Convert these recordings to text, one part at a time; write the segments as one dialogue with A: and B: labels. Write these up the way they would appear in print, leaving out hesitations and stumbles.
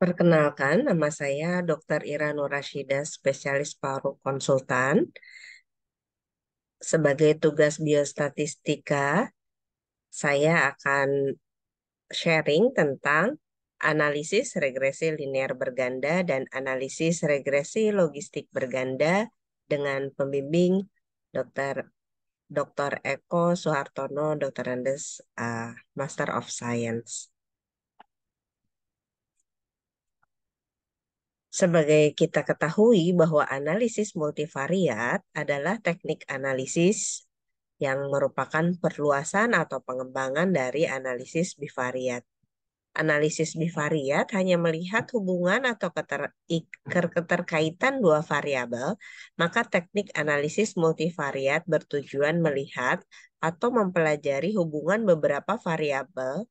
A: Perkenalkan, nama saya Dr. Ira Nurashida, spesialis paru konsultan. Sebagai tugas biostatistika, saya akan sharing tentang analisis regresi linear berganda dan analisis regresi logistik berganda dengan pembimbing Dr. Dr. Eko Suhartono, Dr. Andes, Master of Science. Sebagai kita ketahui bahwa analisis multivariat adalah teknik analisis yang merupakan perluasan atau pengembangan dari analisis bivariat. Analisis bivariat hanya melihat hubungan atau keterkaitan dua variabel, maka teknik analisis multivariat bertujuan melihat atau mempelajari hubungan beberapa variabel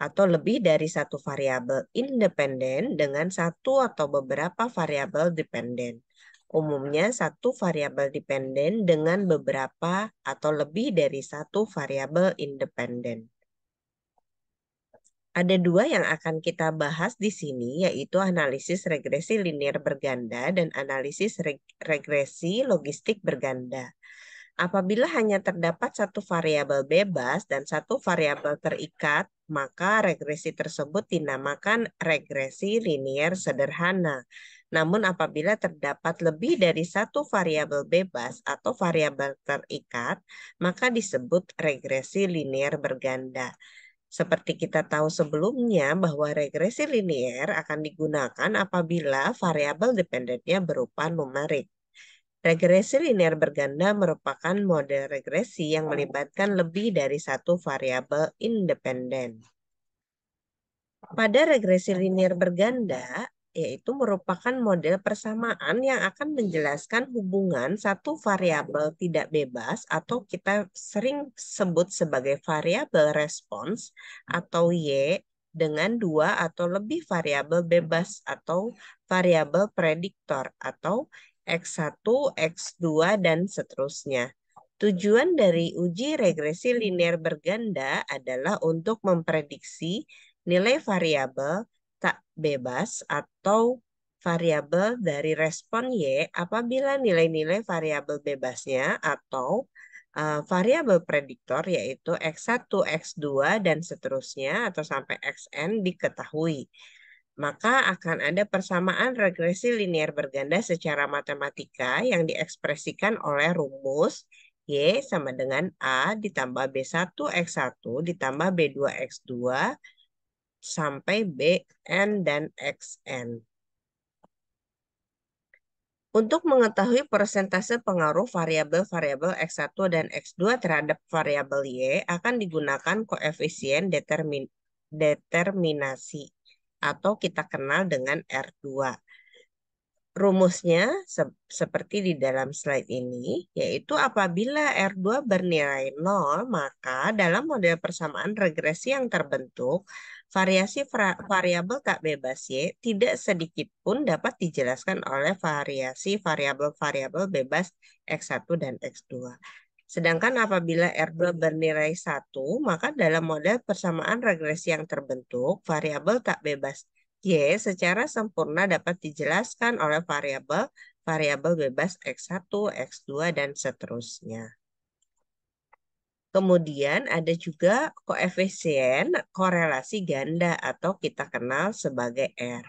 A: atau lebih dari satu variabel independen dengan satu atau beberapa variabel dependen. Umumnya satu variabel dependen dengan beberapa atau lebih dari satu variabel independen. Ada dua yang akan kita bahas di sini, yaitu analisis regresi linear berganda dan analisis regresi logistik berganda. Apabila hanya terdapat satu variabel bebas dan satu variabel terikat, maka regresi tersebut dinamakan regresi linear sederhana. Namun apabila terdapat lebih dari satu variabel bebas atau variabel terikat, maka disebut regresi linear berganda. Seperti kita tahu sebelumnya bahwa regresi linear akan digunakan apabila variabel dependennya berupa numerik. Regresi linear berganda merupakan model regresi yang melibatkan lebih dari satu variabel independen. Pada regresi linear berganda, yaitu merupakan model persamaan yang akan menjelaskan hubungan satu variabel tidak bebas atau kita sering sebut sebagai variabel respons atau Y dengan dua atau lebih variabel bebas atau variabel prediktor atau X1, X2, dan seterusnya. Tujuan dari uji regresi linear berganda adalah untuk memprediksi nilai variabel tak bebas atau variabel dari respon Y apabila nilai-nilai variabel bebasnya atau variabel prediktor yaitu X1, X2, dan seterusnya atau sampai Xn diketahui. Maka akan ada persamaan regresi linear berganda secara matematika yang diekspresikan oleh rumus Y sama dengan A ditambah B1 X1 ditambah B2 X2 sampai Bn dan Xn. Untuk mengetahui persentase pengaruh variabel-variabel X1 dan X2 terhadap variabel Y akan digunakan koefisien determinasi atau kita kenal dengan R2. Rumusnya seperti di dalam slide ini, yaitu apabila R2 bernilai 0, maka dalam model persamaan regresi yang terbentuk, variasi variabel tak bebas Y tidak sedikit pun dapat dijelaskan oleh variasi variabel-variabel bebas X1 dan X2. Sedangkan apabila R2 bernilai 1, maka dalam model persamaan regresi yang terbentuk, variabel tak bebas Y secara sempurna dapat dijelaskan oleh variabel bebas X1, X2, dan seterusnya. Kemudian ada juga koefisien korelasi ganda atau kita kenal sebagai R.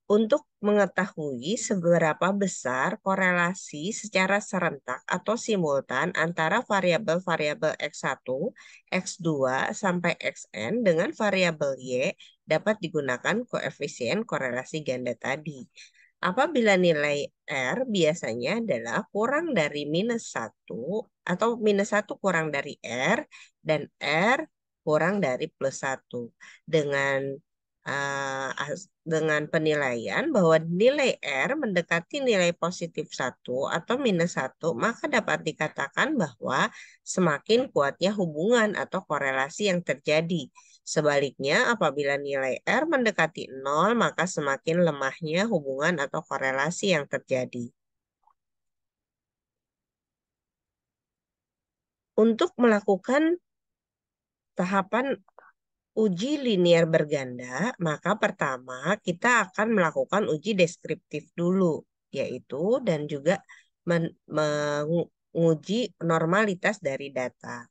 A: Untuk mengetahui seberapa besar korelasi secara serentak atau simultan antara variabel-variabel X1, X2, sampai Xn dengan variabel Y dapat digunakan koefisien korelasi ganda tadi. Apabila nilai R biasanya adalah kurang dari -1 atau -1 kurang dari R dan R kurang dari +1 dengan dengan penilaian bahwa nilai R mendekati nilai +1 atau -1, maka dapat dikatakan bahwa semakin kuatnya hubungan atau korelasi yang terjadi. Sebaliknya, apabila nilai R mendekati 0, maka semakin lemahnya hubungan atau korelasi yang terjadi. Untuk melakukan tahapan uji linier berganda, maka pertama kita akan melakukan uji deskriptif dulu, yaitu dan juga menguji normalitas dari data.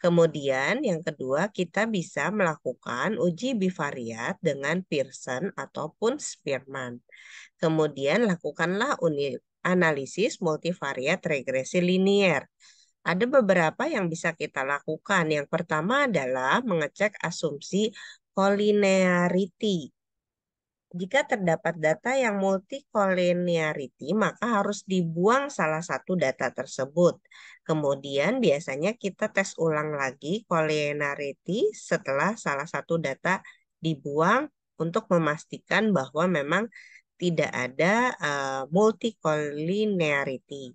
A: Kemudian yang kedua kita bisa melakukan uji bivariat dengan Pearson ataupun Spearman. Kemudian lakukanlah analisis multivariat regresi linier. Ada beberapa yang bisa kita lakukan. Yang pertama adalah mengecek asumsi collinearity. Jika terdapat data yang multi-collinearity, maka harus dibuang salah satu data tersebut. Kemudian biasanya kita tes ulang lagi collinearity setelah salah satu data dibuang untuk memastikan bahwa memang tidak ada multi-collinearity.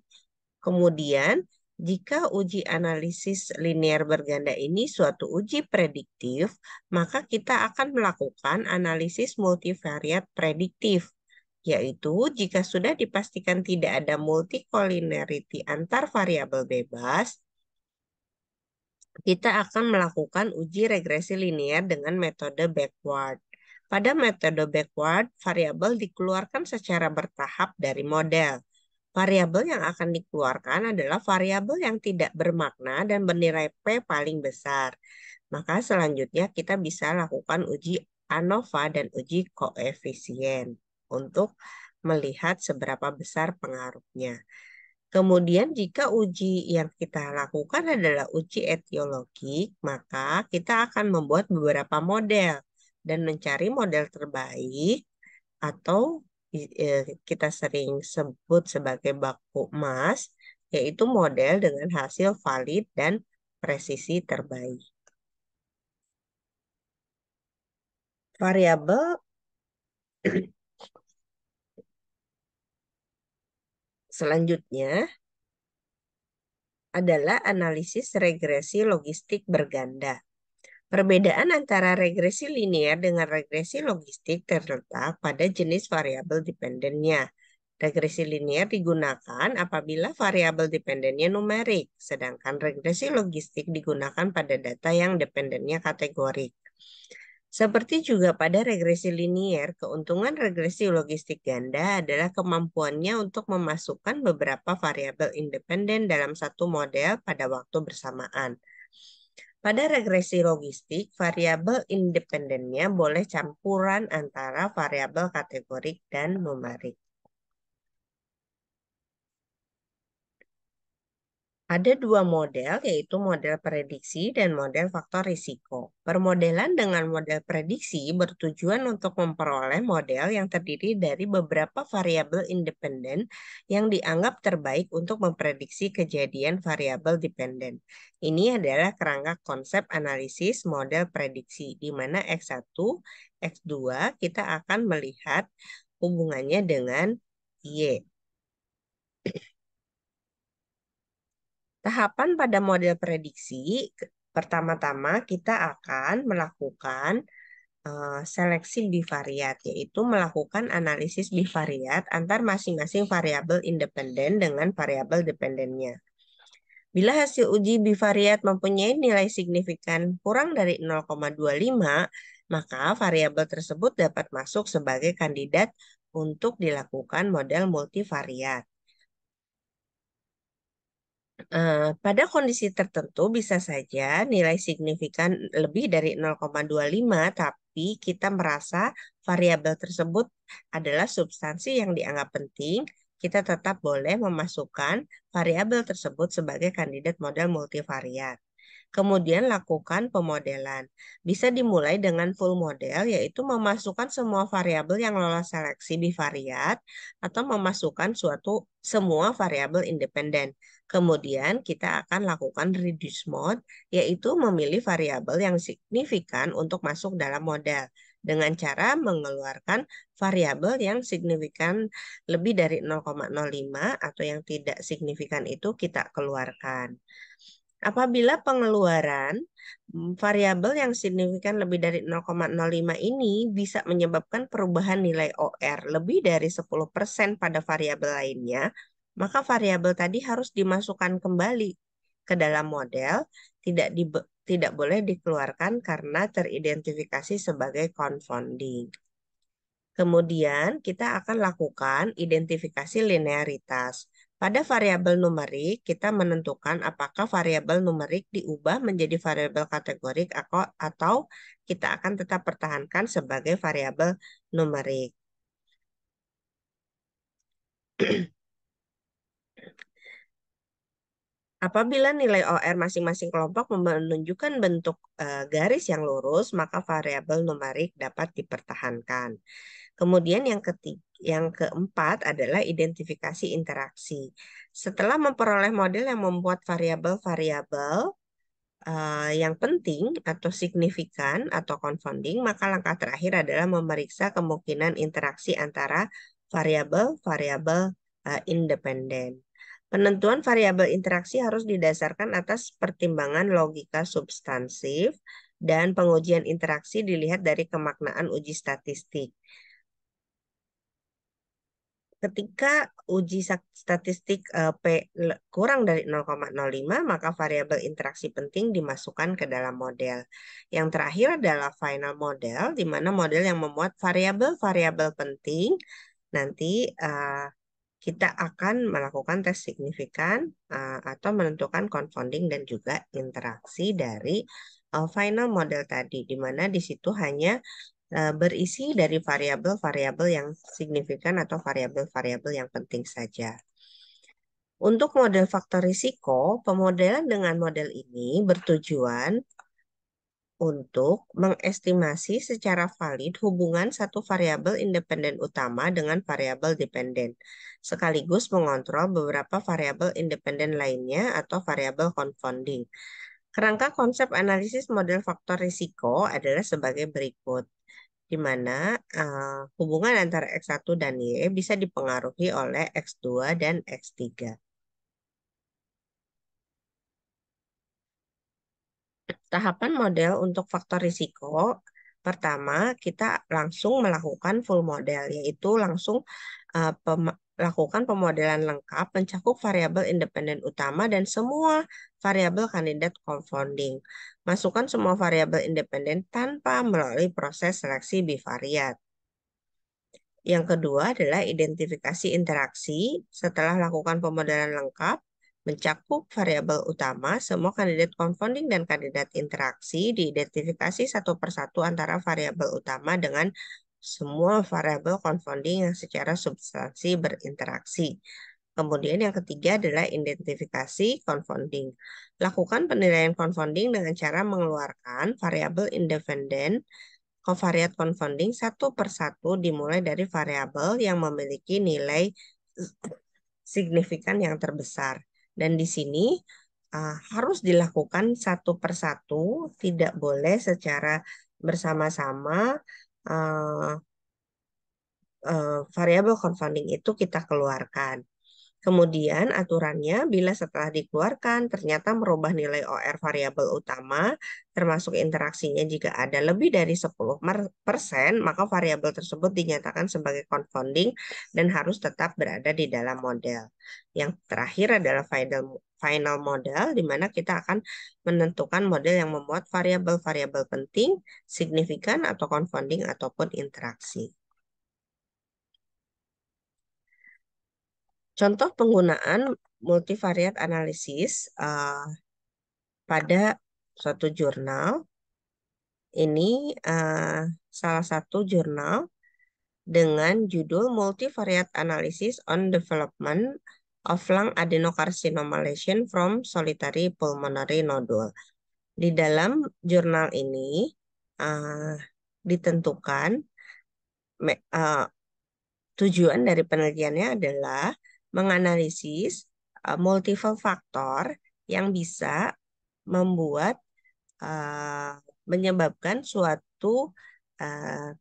A: Kemudian, jika uji analisis linier berganda ini suatu uji prediktif, maka kita akan melakukan analisis multivariat prediktif, yaitu jika sudah dipastikan tidak ada multicollinearity antar variabel bebas, kita akan melakukan uji regresi linier dengan metode backward. Pada metode backward, variabel dikeluarkan secara bertahap dari model. Variabel yang akan dikeluarkan adalah variabel yang tidak bermakna dan bernilai P paling besar. Maka selanjutnya kita bisa lakukan uji ANOVA dan uji koefisien untuk melihat seberapa besar pengaruhnya. Kemudian jika uji yang kita lakukan adalah uji etiologik, maka kita akan membuat beberapa model dan mencari model terbaik atau kita sering sebut sebagai baku emas, yaitu model dengan hasil valid dan presisi terbaik. Variabel selanjutnya adalah analisis regresi logistik berganda. Perbedaan antara regresi linier dengan regresi logistik terletak pada jenis variabel dependennya. Regresi linier digunakan apabila variabel dependennya numerik, sedangkan regresi logistik digunakan pada data yang dependennya kategorik. Seperti juga pada regresi linier, keuntungan regresi logistik ganda adalah kemampuannya untuk memasukkan beberapa variabel independen dalam satu model pada waktu bersamaan. Pada regresi logistik, variabel independennya boleh campuran antara variabel kategorik dan numerik. Ada dua model, yaitu model prediksi dan model faktor risiko. Permodelan dengan model prediksi bertujuan untuk memperoleh model yang terdiri dari beberapa variabel independen yang dianggap terbaik untuk memprediksi kejadian variabel dependen. Ini adalah kerangka konsep analisis model prediksi, di mana X1, X2 kita akan melihat hubungannya dengan Y. Tahapan pada model prediksi, pertama-tama kita akan melakukan seleksi bivariat, yaitu melakukan analisis bivariat antar masing-masing variabel independen dengan variabel dependennya. Bila hasil uji bivariat mempunyai nilai signifikan kurang dari 0,25, maka variabel tersebut dapat masuk sebagai kandidat untuk dilakukan model multivariat. Pada kondisi tertentu bisa saja nilai signifikan lebih dari 0,25, tapi kita merasa variabel tersebut adalah substansi yang dianggap penting, kita tetap boleh memasukkan variabel tersebut sebagai kandidat model multivariat. Kemudian lakukan pemodelan. Bisa dimulai dengan full model, yaitu memasukkan semua variabel yang lolos seleksi bivariat atau memasukkan semua variabel independen. Kemudian kita akan lakukan reduce mode, yaitu memilih variabel yang signifikan untuk masuk dalam model dengan cara mengeluarkan variabel yang signifikan lebih dari 0,05 atau yang tidak signifikan itu kita keluarkan. Apabila pengeluaran variabel yang signifikan lebih dari 0,05 ini bisa menyebabkan perubahan nilai OR lebih dari 10% pada variabel lainnya, maka variabel tadi harus dimasukkan kembali ke dalam model, tidak boleh dikeluarkan karena teridentifikasi sebagai confounding. Kemudian kita akan lakukan identifikasi linearitas. Pada variabel numerik, kita menentukan apakah variabel numerik diubah menjadi variabel kategorik atau kita akan tetap pertahankan sebagai variabel numerik. Apabila nilai OR masing-masing kelompok menunjukkan bentuk garis yang lurus, maka variabel numerik dapat dipertahankan. Kemudian yang keempat adalah identifikasi interaksi. Setelah memperoleh model yang membuat variabel-variabel yang penting atau signifikan atau confounding, maka langkah terakhir adalah memeriksa kemungkinan interaksi antara variabel-variabel independen. Penentuan variabel interaksi harus didasarkan atas pertimbangan logika substansif dan pengujian interaksi dilihat dari kemaknaan uji statistik. Ketika uji statistik P kurang dari 0,05, maka variabel interaksi penting dimasukkan ke dalam model. Yang terakhir adalah final model, di mana model yang memuat variabel-variabel penting nanti kita akan melakukan tes signifikan atau menentukan confounding dan juga interaksi dari final model tadi, di mana di situ hanya berisi dari variabel-variabel yang signifikan atau variabel-variabel yang penting saja. Untuk model faktor risiko, pemodelan dengan model ini bertujuan untuk mengestimasi secara valid hubungan satu variabel independen utama dengan variabel dependen, sekaligus mengontrol beberapa variabel independen lainnya atau variabel confounding. Kerangka konsep analisis model faktor risiko adalah sebagai berikut, di mana hubungan antara X1 dan Y bisa dipengaruhi oleh X2 dan X3. Tahapan model untuk faktor risiko, pertama kita langsung melakukan full model, yaitu langsung lakukan pemodelan lengkap mencakup variabel independen utama dan semua variabel kandidat confounding. Masukkan semua variabel independen tanpa melalui proses seleksi bivariat. Yang kedua adalah identifikasi interaksi. Setelah lakukan pemodelan lengkap, mencakup variabel utama, semua kandidat confounding dan kandidat interaksi diidentifikasi satu persatu antara variabel utama dengan semua variabel confounding yang secara substansi berinteraksi. Kemudian yang ketiga adalah identifikasi confounding. Lakukan penilaian confounding dengan cara mengeluarkan variabel independen covariat confounding satu persatu dimulai dari variabel yang memiliki nilai signifikan yang terbesar. Dan di sini harus dilakukan satu persatu, tidak boleh secara bersama-sama variabel confounding itu kita keluarkan. Kemudian aturannya bila setelah dikeluarkan ternyata merubah nilai OR variabel utama termasuk interaksinya jika ada lebih dari 10%, maka variabel tersebut dinyatakan sebagai confounding dan harus tetap berada di dalam model. Yang terakhir adalah final model, di mana kita akan menentukan model yang memuat variabel-variabel penting, signifikan atau confounding ataupun interaksi. Contoh penggunaan multivariat analisis pada suatu jurnal. Ini salah satu jurnal dengan judul Multivariate Analysis on Development of Lung Adenocarcinoma Lesion from Solitary Pulmonary Nodule. Di dalam jurnal ini uh, ditentukan tujuan dari penelitiannya adalah menganalisis multiple faktor yang bisa membuat uh, menyebabkan suatu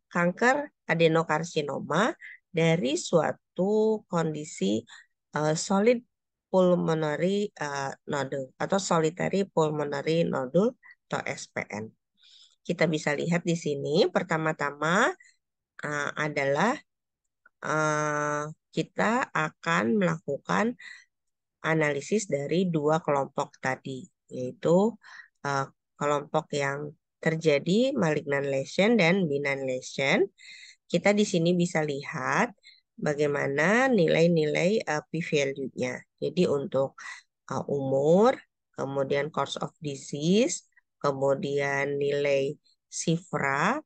A: kanker adenokarsinoma dari suatu kondisi solid pulmonary nodule atau solitary pulmonary nodule atau SPN. Kita bisa lihat di sini pertama-tama adalah eh, kita akan melakukan analisis dari dua kelompok tadi, yaitu eh, kelompok yang terjadi malignant lesion dan benign lesion. Kita di sini bisa lihat bagaimana nilai-nilai p-value-nya. Jadi untuk umur, kemudian course of disease, kemudian nilai sifra,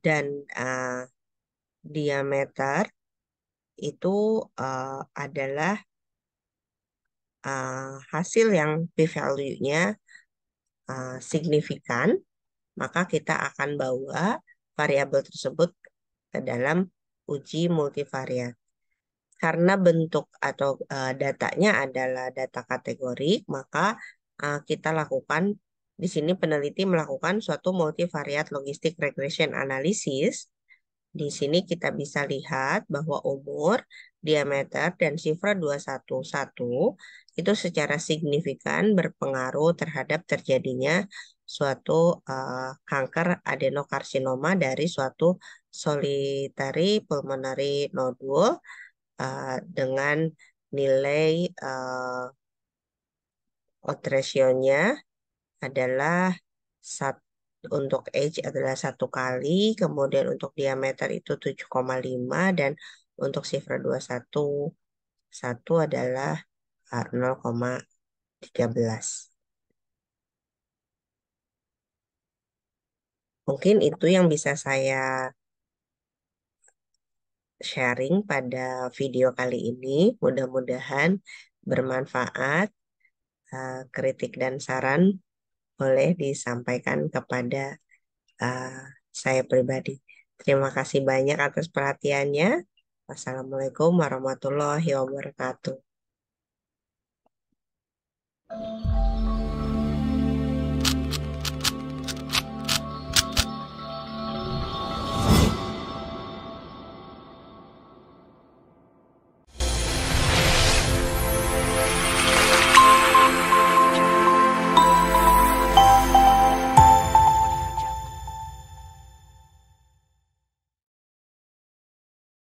A: dan diameter itu adalah hasil yang p-value-nya signifikan, maka kita akan bawa variabel tersebut ke dalam uji multivariat. Karena bentuk atau datanya adalah data kategorik, maka kita lakukan di sini peneliti melakukan suatu multivariat logistik regression analysis. Di sini kita bisa lihat bahwa umur, diameter, dan sifra 211 itu secara signifikan berpengaruh terhadap terjadinya suatu kanker adenokarsinoma dari suatu solitary pulmonary nodule dengan nilai odds ratio-nya adalah untuk age adalah 1 kali, kemudian untuk diameter itu 7,5 dan untuk sifra 211 adalah 0,13. Mungkin itu yang bisa saya sharing pada video kali ini. Mudah-mudahan bermanfaat. Kritik dan saran boleh disampaikan kepada uh, saya pribadi. Terima kasih banyak atas perhatiannya. Wassalamualaikum warahmatullahi wabarakatuh.